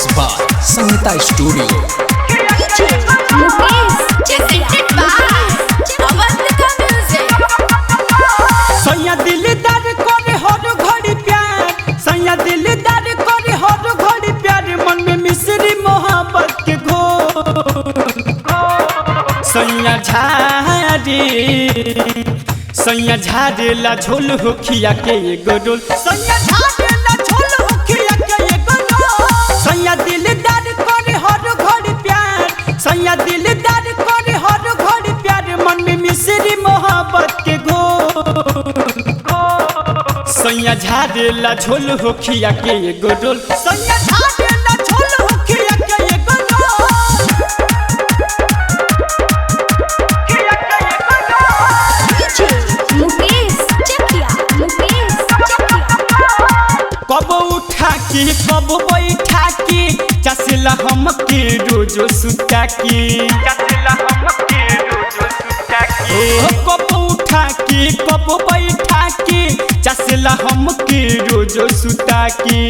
Mixed by Sangeeta Studio. सैया दिलदार करे हर घड़ी प्यार, सैया दिलदार करे हर घड़ी प्यार, मन में मिश्री मोहब्बत के घोल। सैया झारे ला झोल होखिया के एगो डोल, सैया झारे ला झोल होखिया के एगो डोल। सैया दिलदार करे हर घड़ी प्यार, सैया दिलदार करे हर घड़ी प्यार, मन में मिश्री मोहब्बत के घोल। सैया झारे ला झोल होखिया के एगो डोल, सैया झारे ला झोल होखिया के एगो डोल। कब उठा के कब बैठा के चसला हम के रोजो सुता के, कब उठा के कब बैठा के चसला हम के रोजो सुता के।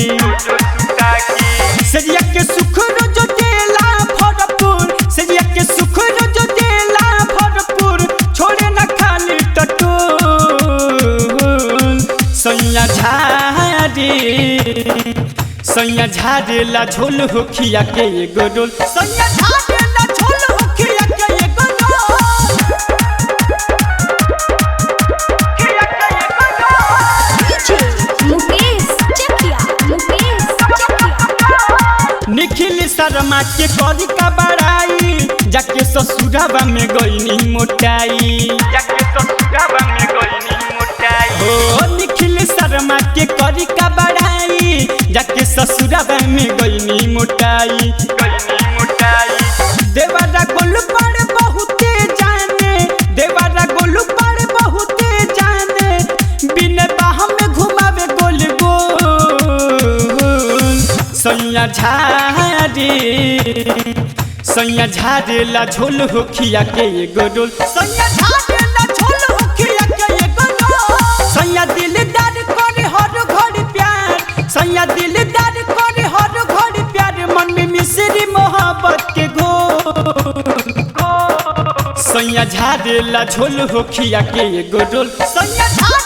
सजिया के सुख रोजो देला भरपूर, सजिया के सुख रोजो देला भरपूर, छोड़े न खाली टटोल। सैया झारे ला झोल होखिया के एगो डोल, सैया झारे ला झोल होखिया के एगो डोल। निखिल शर्मा के करी का बड़ाई, जाके ससुराबा में गईनी मोटाई, हो निखिल शर्मा के करी का बड़ाई, जाके ससुराबा में गईनी मोटाई। देवारा गोलू पर बहुते जाने, देवारा गोलू पर बहुते जाने, बिना बाह में घुमावे गोल गोल। सैया झारे ला झोल होखिया के एगो डोल, सैया झारे ला झोल होखिया के एगो डोल। सैया दिलदार करे हर घड़ी प्यार, सैया दिलदार करे हर घड़ी प्यार, मन में मिश्री मोहब्बत के घोल। सैया झारे ला झोल होखिया के एगो डोल, सैया झारे